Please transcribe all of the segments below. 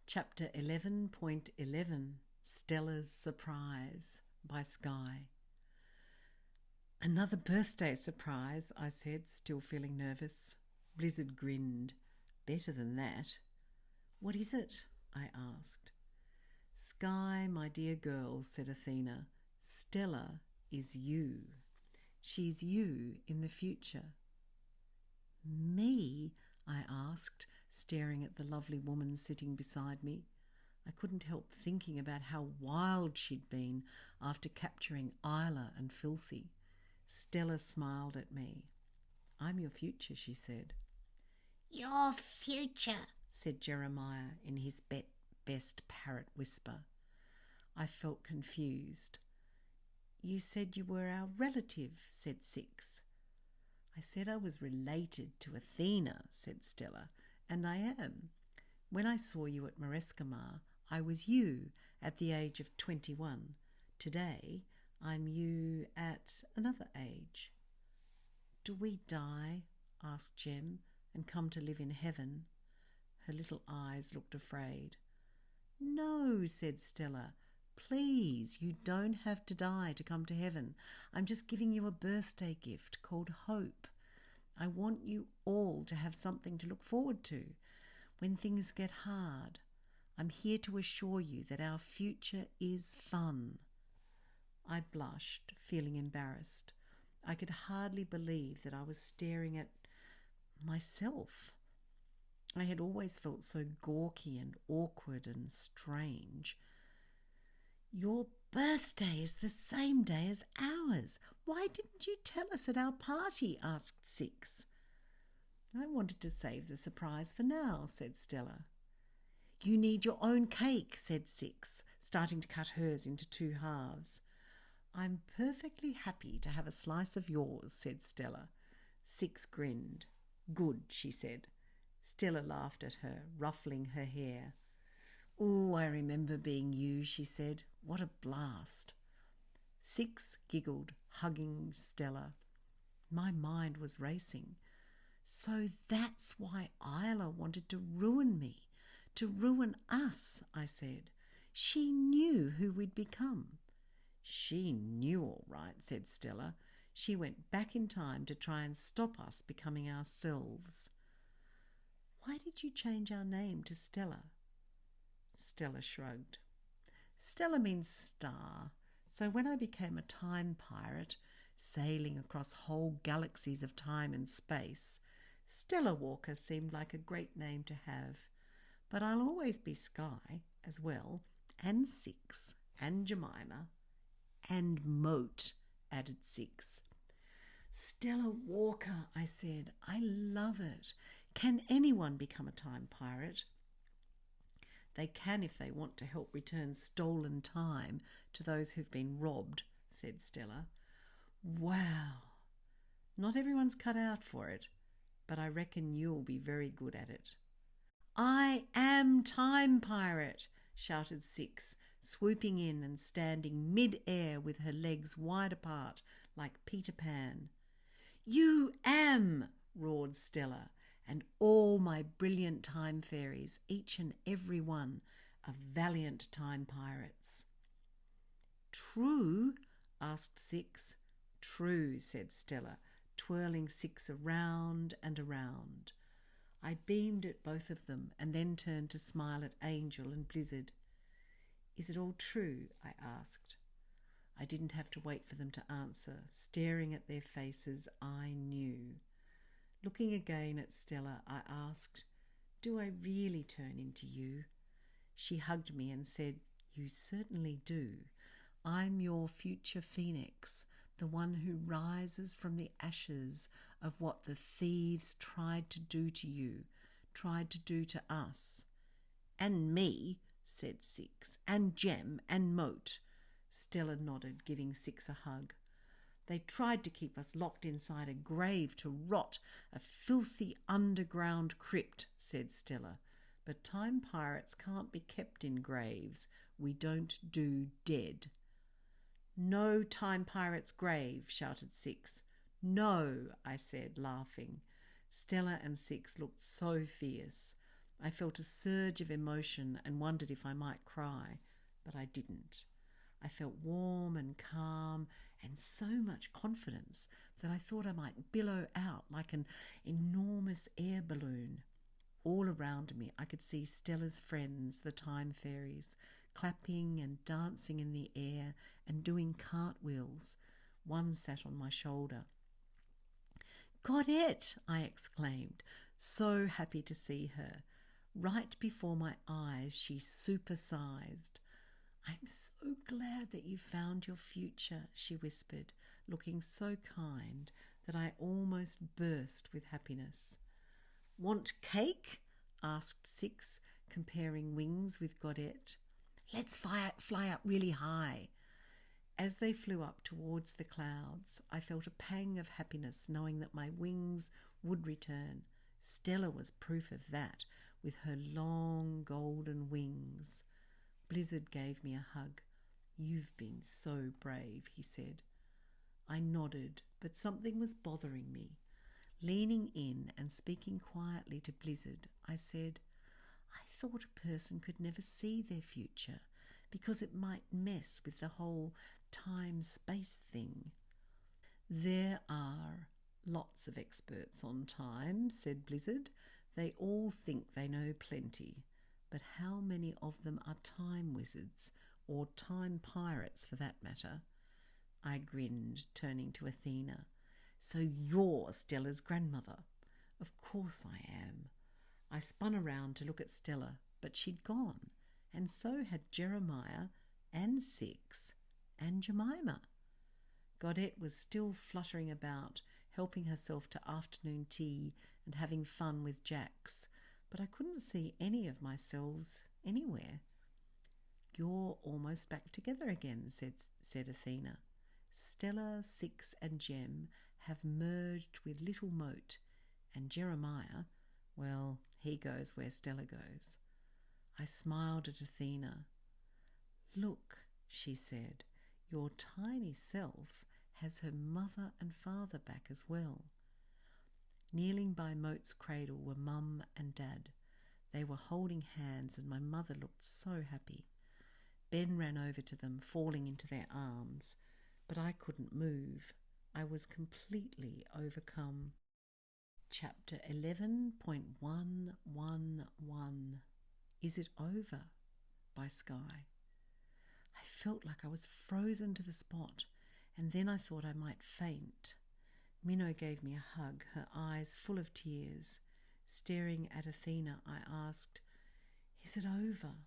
Chapter 11.11 Stella's Surprise by Sky. Another birthday surprise, I said, still feeling nervous. Blizzard grinned. Better than that. What is it? I asked. Sky, my dear girl, said Athena, Stella is you. She's you in the future. Me? I asked, staring at the lovely woman sitting beside me. I couldn't help thinking about how wild she'd been after capturing Isla and Filthy. Stella smiled at me. I'm your future, she said. Your future, said Jeremiah in his best parrot whisper. I felt confused. You said you were our relative, said Six. I said I was related to Athena, said Stella, and I am. When I saw you at Marescimar, I was you at the age of 21. Today, I'm you at another age. Do we die? Asked Jem, and come to live in heaven? Her little eyes looked afraid. No, said Stella. Please, you don't have to die to come to heaven. I'm just giving you a birthday gift called hope. I want you all to have something to look forward to when things get hard. I'm here to assure you that our future is fun. I blushed, feeling embarrassed. I could hardly believe that I was staring at myself. I had always felt so gawky and awkward and strange. Your birthday is the same day as ours. Why didn't you tell us at our party? Asked Six. I wanted to save the surprise for now, said Stella. You need your own cake, said Six, starting to cut hers into two halves. I'm perfectly happy to have a slice of yours, said Stella. Six grinned. Good, she said. Stella laughed at her, ruffling her hair. Oh, I remember being you, she said. What a blast. Six giggled, hugging Stella. My mind was racing. So that's why Isla wanted to ruin me, to ruin us, I said. She knew who we'd become. She knew all right, said Stella. She went back in time to try and stop us becoming ourselves. Why did you change our name to Stella? Stella shrugged. Stella means star, so when I became a time pirate, sailing across whole galaxies of time and space, Stella Walker seemed like a great name to have. But I'll always be Sky as well, and Six, and Jemima, and Moat, added Six. Stella Walker, I said. I love it. Can anyone become a time pirate? They can if they want to help return stolen time to those who've been robbed, said Stella. Wow. Not everyone's cut out for it, but I reckon you'll be very good at it. I am Time Pirate, shouted Six, swooping in and standing mid-air with her legs wide apart like Peter Pan. You am, roared Stella, and all my brilliant time fairies, each and every one, are valiant time pirates. True? Asked Six. True, said Stella, twirling Six around and around. I beamed at both of them and then turned to smile at Angel and Blizzard. Is it all true? I asked. I didn't have to wait for them to answer. Staring at their faces, I knew. Looking again at Stella, I asked, Do I really turn into you? She hugged me and said, You certainly do. I'm your future phoenix, the one who rises from the ashes of what the thieves tried to do to you, tried to do to us. And me, said Six, and Jem and Moat. Stella nodded, giving Six a hug. They tried to keep us locked inside a grave to rot, a filthy underground crypt, said Stella. But time pirates can't be kept in graves. We don't do dead. No time pirate's grave, shouted Six. No, I said, laughing. Stella and Six looked so fierce. I felt a surge of emotion and wondered if I might cry, but I didn't. I felt warm and calm and so much confidence that I thought I might billow out like an enormous air balloon. All around me I could see Stella's friends, the time fairies, clapping and dancing in the air and doing cartwheels. One sat on my shoulder. "Godette!" I exclaimed, so happy to see her. Right before my eyes she supersized. "I'm so glad that you found your future," she whispered, looking so kind that I almost burst with happiness. "Want cake?" asked Six, comparing wings with Godette. "Let's fly up really high." As they flew up towards the clouds, I felt a pang of happiness knowing that my wings would return. Stella was proof of that, with her long golden wings. Blizzard gave me a hug. "You've been so brave," he said. I nodded, but something was bothering me. Leaning in and speaking quietly to Blizzard, I said, "I thought a person could never see their future because it might mess with the whole time-space thing." "There are lots of experts on time," said Blizzard. "They all think they know plenty. But how many of them are time wizards, or time pirates for that matter?" I grinned, turning to Athena. "So you're Stella's grandmother?" "Of course I am." I spun around to look at Stella, but she'd gone, and so had Jeremiah and Six and Jemima. Godette was still fluttering about, helping herself to afternoon tea and having fun with Jax, but I couldn't see any of myself anywhere. "You're almost back together again," said Athena. "Stella, Six and Jem have merged with Little Moat, and Jeremiah, well, he goes where Stella goes." I smiled at Athena. "Look," she said, "your tiny self has her mother and father back as well." Kneeling by Moat's cradle were Mum and Dad. They were holding hands and my mother looked so happy. Ben ran over to them, falling into their arms, but I couldn't move. I was completely overcome. Chapter 11.111 Is It Over? By Sky. I felt like I was frozen to the spot, and then I thought I might faint. Minnow gave me a hug, her eyes full of tears. Staring at Athena, I asked, "Is it over?"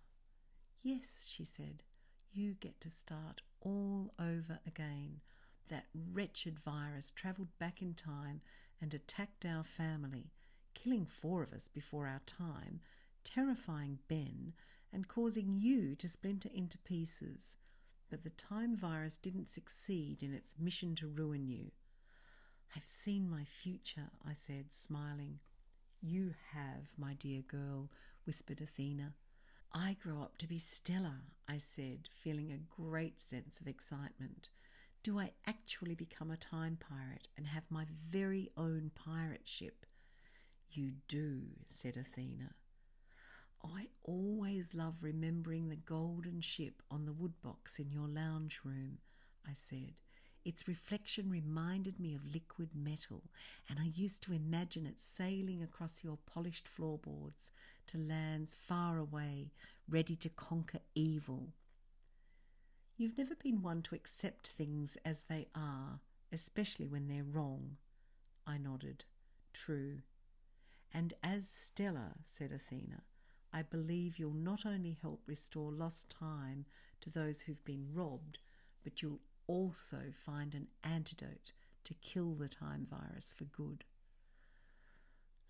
"Yes," she said. "You get to start all over again. That wretched virus travelled back in time and attacked our family, killing 4 of us before our time, terrifying Ben and causing you to splinter into pieces. But the time virus didn't succeed in its mission to ruin you." "I've seen my future," I said, smiling. "You have, my dear girl," whispered Athena. "I grow up to be Stella," I said, feeling a great sense of excitement. "Do I actually become a time pirate and have my very own pirate ship?" "You do," said Athena. "I always love remembering the golden ship on the woodbox in your lounge room," I said. "Its reflection reminded me of liquid metal, and I used to imagine it sailing across your polished floorboards to lands far away, ready to conquer evil." "You've never been one to accept things as they are, especially when they're wrong." I nodded. "True." "And as Stella," said Athena, "I believe you'll not only help restore lost time to those who've been robbed, but you'll also find an antidote to kill the time virus for good."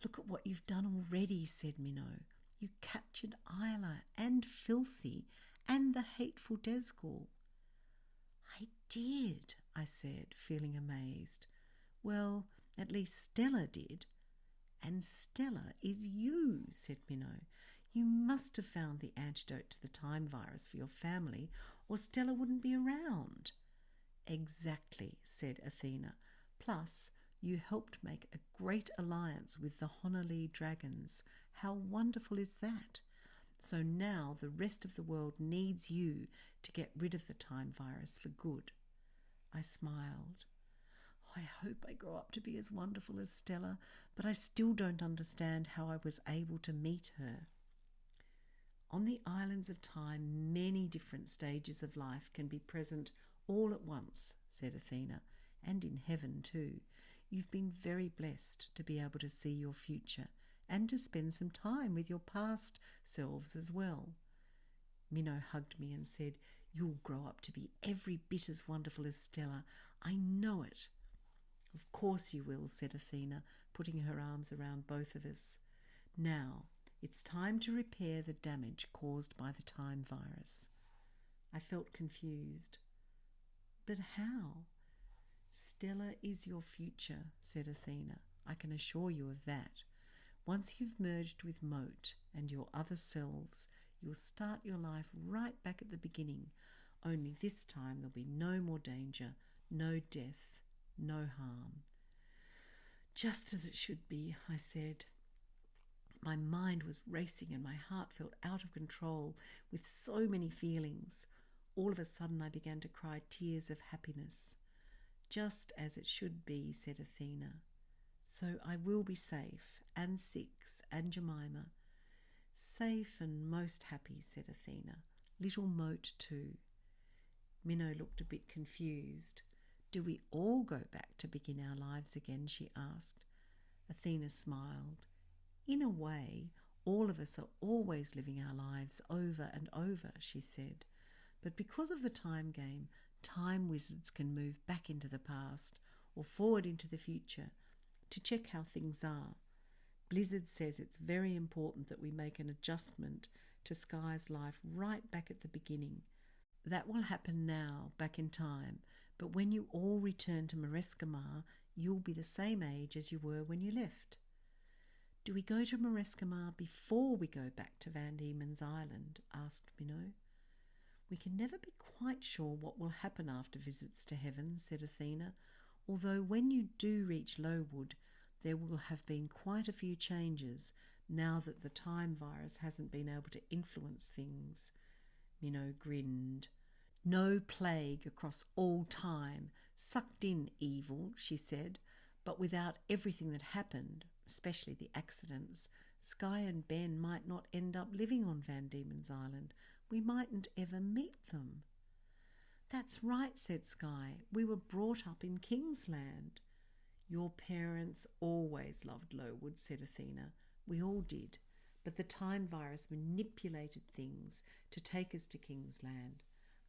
"Look at what you've done already," said Minnow. "You captured Isla and Filthy and the hateful Desgul." "I did," I said, feeling amazed. "Well, at least Stella did." "And Stella is you," said Minnow. "You must have found the antidote to the time virus for your family, or Stella wouldn't be around." "Exactly," said Athena. "Plus, you helped make a great alliance with the Honolulu dragons. How wonderful is that? So now the rest of the world needs you to get rid of the time virus for good. I smiled. I hope I grow up to be as wonderful as Stella, but I still don't understand how I was able to meet her. On the islands of time, many different stages of life can be present all at once, said Athena, and in heaven too. You've been very blessed to be able to see your future and to spend some time with your past selves as well. Minnow hugged me and said, You'll grow up to be every bit as wonderful as Stella. I know it. Of course you will, said Athena, putting her arms around both of us. Now, it's time to repair the damage caused by the time virus. I felt confused. But how? Stella is your future, said Athena. I can assure you of that. Once you've merged with Moat and your other selves, you'll start your life right back at the beginning. Only this time there'll be no more danger, no death, no harm. Just as it should be, I said. My mind was racing and my heart felt out of control with so many feelings. All of a sudden I began to cry tears of happiness. Just as it should be, said Athena. So I will be safe, and Six, and Jemima. Safe and most happy, said Athena. Little Moat too. Minnow looked a bit confused. Do we all go back to begin our lives again, she asked. Athena smiled. In a way, all of us are always living our lives over and over, she said. But because of the time game, time wizards can move back into the past or forward into the future to check how things are. Blizzard says it's very important that we make an adjustment to Sky's life right back at the beginning. That will happen now, back in time, but when you all return to Marescimar, you'll be the same age as you were when you left. Do we go to Marescimar before we go back to Van Diemen's Island? Asked Minnow. We can never be quite sure what will happen after visits to heaven, said Athena, although when you do reach Lowood, there will have been quite a few changes now that the time virus hasn't been able to influence things. Minnow grinned. No plague across all time, sucked in evil, she said, but without everything that happened, especially the accidents, Sky and Ben might not end up living on Van Diemen's Island. We mightn't ever meet them. That's right, said Sky. We were brought up in Kingsland. Your parents always loved Lowood, said Athena. We all did, but the time virus manipulated things to take us to Kingsland.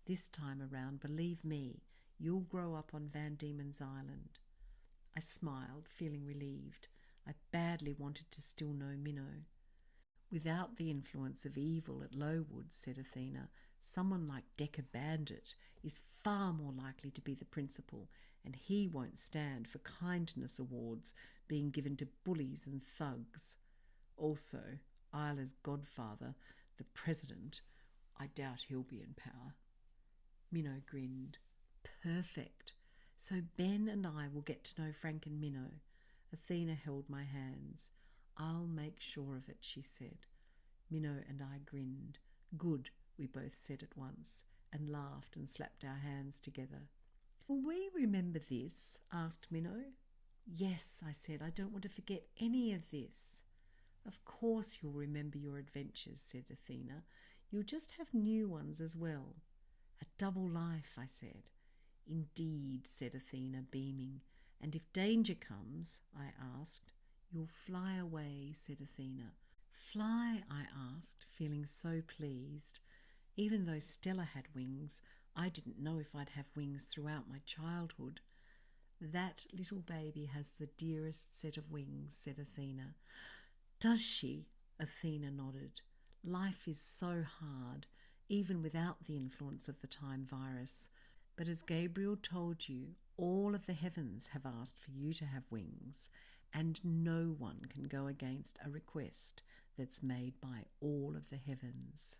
This time around, believe me, you'll grow up on Van Diemen's Island. I smiled, feeling relieved. I badly wanted to still know Minnow. Without the influence of evil at Lowood, said Athena, someone like Decker Bandit is far more likely to be the principal, and he won't stand for kindness awards being given to bullies and thugs. Also, Isla's godfather, the president, I doubt he'll be in power. Minnow grinned. Perfect. So Ben and I will get to know Frank and Minnow. Athena held my hands. I'll make sure of it, she said. Minnow and I grinned. Good, we both said at once, and laughed and slapped our hands together. Will we remember this? Asked Minnow. Yes, I said. I don't want to forget any of this. Of course you'll remember your adventures, said Athena. You'll just have new ones as well. A double life, I said. Indeed, said Athena, beaming. And if danger comes, I asked. You'll fly away, said Athena. Fly, I asked, feeling so pleased. Even though Stella had wings, I didn't know if I'd have wings throughout my childhood. That little baby has the dearest set of wings, said Athena. Does she? Athena nodded. Life is so hard, even without the influence of the time virus. But as Gabriel told you, all of the heavens have asked for you to have wings, and no one can go against a request that's made by all of the heavens.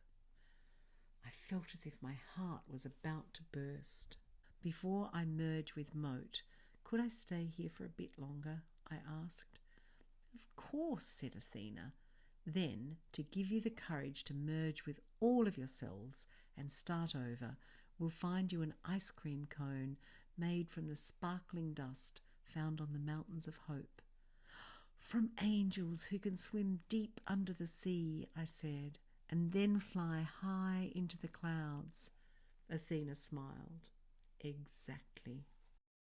I felt as if my heart was about to burst. Before I merge with Moat, could I stay here for a bit longer? I asked. Of course, said Athena. Then, to give you the courage to merge with all of yourselves and start over, we'll find you an ice cream cone made from the sparkling dust found on the mountains of hope. From angels who can swim deep under the sea, I said, and then fly high into the clouds. Athena smiled. Exactly.